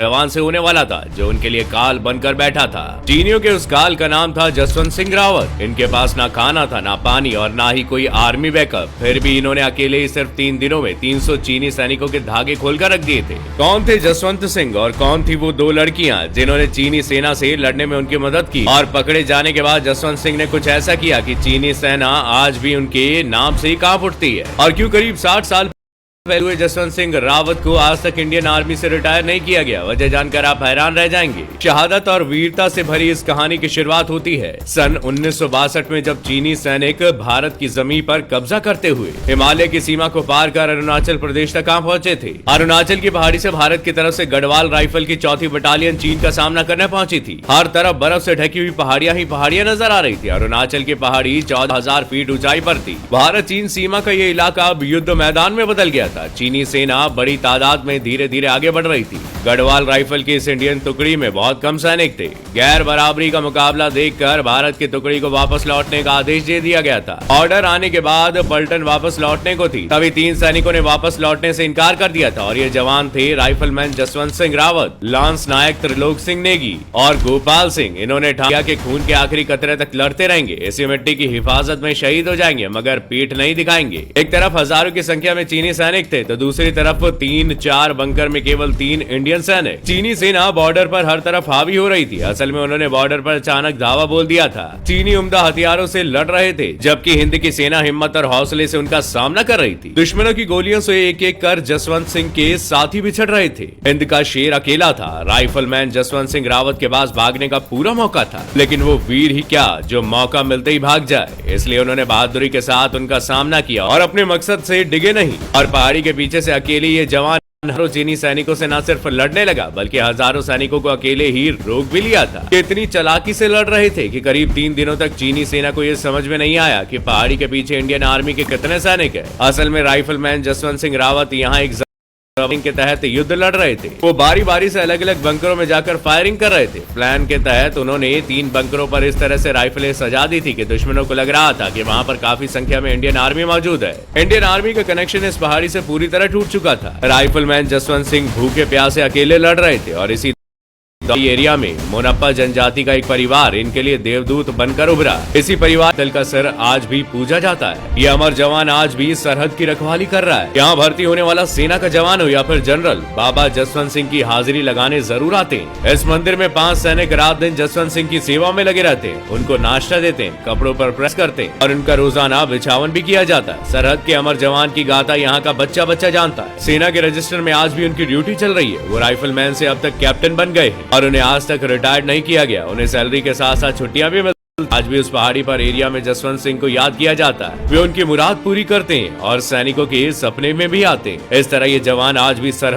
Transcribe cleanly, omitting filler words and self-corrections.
जवान से होने वाला था जो उनके लिए काल बनकर बैठा था। चीनियों के उस काल का नाम था जसवंत सिंह रावत। इनके पास ना खाना था, ना पानी और ना ही कोई आर्मी बैकअप। फिर भी इन्होंने अकेले ही सिर्फ 3 दिनों में 300 चीनी सैनिकों के धागे खोलकर रख दिए थे। कौन थे जसवंत सिंह और कौन थी वो 2 लड़कियां जिन्होंने चीनी सेना से लड़ने में उनकी मदद की? और पकड़े जाने के बाद जसवंत सिंह ने कुछ ऐसा किया कि चीनी सेना आज भी उनके नाम से ही कांप उठती है। और क्यों करीब 60 साल हुए जसवंत सिंह रावत को आज तक इंडियन आर्मी से रिटायर नहीं किया गया? वजह जानकर आप हैरान रह जाएंगे। शहादत और वीरता से भरी इस कहानी की शुरुआत होती है सन 1962 में, जब चीनी सैनिक भारत की जमीन पर कब्जा करते हुए हिमालय की सीमा को पार कर अरुणाचल प्रदेश तक पहुंचे थे। अरुणाचल की पहाड़ी से भारत की तरफ से गढ़वाल राइफल की 4थी बटालियन चीन का सामना करने पहुंची थी। हर तरफ बर्फ से ढकी हुई पहाड़ियां ही पहाड़ियां नजर आ रही थी। अरुणाचल की पहाड़ी 14,000 फीट ऊंचाई पर थी। भारत चीन सीमा का ये इलाका अब युद्ध मैदान में बदल गया था। चीनी सेना बड़ी तादाद में धीरे धीरे आगे बढ़ रही थी। गढ़वाल राइफल की इस इंडियन टुकड़ी में बहुत कम सैनिक थे। गैर बराबरी का मुकाबला देखकर भारत की टुकड़ी को वापस लौटने का आदेश दे दिया गया था। ऑर्डर आने के बाद पलटन वापस लौटने को थी, तभी 3 सैनिकों ने वापस लौटने से इनकार कर दिया था। और ये जवान थे राइफलमैन जसवंत सिंह रावत, लांस नायक त्रिलोक सिंह नेगी और गोपाल सिंह। इन्होंने ठाया कि खून के आखिरी कतरे तक लड़ते रहेंगे, इसी मिट्टी की हिफाजत में शहीद हो जाएंगे, मगर पीठ नहीं दिखाएंगे। एक तरफ हजारों की संख्या में चीनी सैनिक थे, तो दूसरी तरफ 3-4 बंकर में केवल 3 इंडियन सैनिक। चीनी सेना बॉर्डर पर हर तरफ हावी हो रही थी। असल में उन्होंने बॉर्डर पर अचानक धावा बोल दिया था। चीनी उम्दा हथियारों से लड़ रहे थे, जबकि हिंद की सेना हिम्मत और हौसले से उनका सामना कर रही थी। दुश्मनों की गोलियों से एक-एक कर जसवंत सिंह के साथी बिछड़ रहे थे। हिंद का शेर अकेला था। राइफलमैन जसवंत सिंह रावत के पास भागने का पूरा मौका था, लेकिन वो वीर ही क्या जो मौका मिलते ही भाग जाए। इसलिए उन्होंने बहादुरी के साथ उनका सामना किया और अपने मकसद से डिगे नहीं। और पहाड़ी के पीछे से अकेले ये जवान चीनी सैनिकों से न सिर्फ लड़ने लगा, बल्कि हजारों सैनिकों को अकेले ही रोक भी लिया था। इतनी चालाकी से लड़ रहे थे कि करीब 3 दिनों तक चीनी सेना को यह समझ में नहीं आया कि पहाड़ी के पीछे इंडियन आर्मी के कितने सैनिक हैं। असल में राइफलमैन जसवंत सिंह रावत यहाँ एक के तहत युद्ध लड़ रहे थे। वो बारी बारी से अलग अलग बंकरों में जाकर फायरिंग कर रहे थे। प्लान के तहत उन्होंने 3 बंकरों पर इस तरह से राइफलें सजा दी थी कि दुश्मनों को लग रहा था कि वहां पर काफी संख्या में इंडियन आर्मी मौजूद है। इंडियन आर्मी का कनेक्शन इस पहाड़ी से पूरी तरह टूट चुका था। राइफलमैन जसवंत सिंह भूखे प्यासे अकेले लड़ रहे थे और इसी एरिया में मोनप्पा जनजाति का एक परिवार इनके लिए देवदूत बनकर उभरा। इसी परिवार दल का सर आज भी पूजा जाता है। ये अमर जवान आज भी सरहद की रखवाली कर रहा है। यहाँ भर्ती होने वाला सेना का जवान हो या फिर जनरल, बाबा जसवंत सिंह की हाजिरी लगाने जरूर आते हैं। इस मंदिर में 5 सैनिक रात दिन जसवंत सिंह की सेवा में लगे रहते हैं। उनको नाश्ता देते हैं, कपड़ों पर प्रेस करते हैं और उनका रोजाना बिछावन भी किया जाता है। सरहद के अमर जवान की गाथा यहाँ का बच्चा बच्चा जानता है। सेना के रजिस्टर में आज भी उनकी ड्यूटी चल रही है। वो राइफलमैन से अब तक कैप्टन बन गए हैं और उन्हें आज तक रिटायर्ड नहीं किया गया। उन्हें सैलरी के साथ साथ छुट्टियां भी मिलती। आज भी उस पहाड़ी पर एरिया में जसवंत सिंह को याद किया जाता है। वे उनकी मुराद पूरी करते हैं और सैनिकों के सपने में भी आते हैं। इस तरह ये जवान आज भी सरहद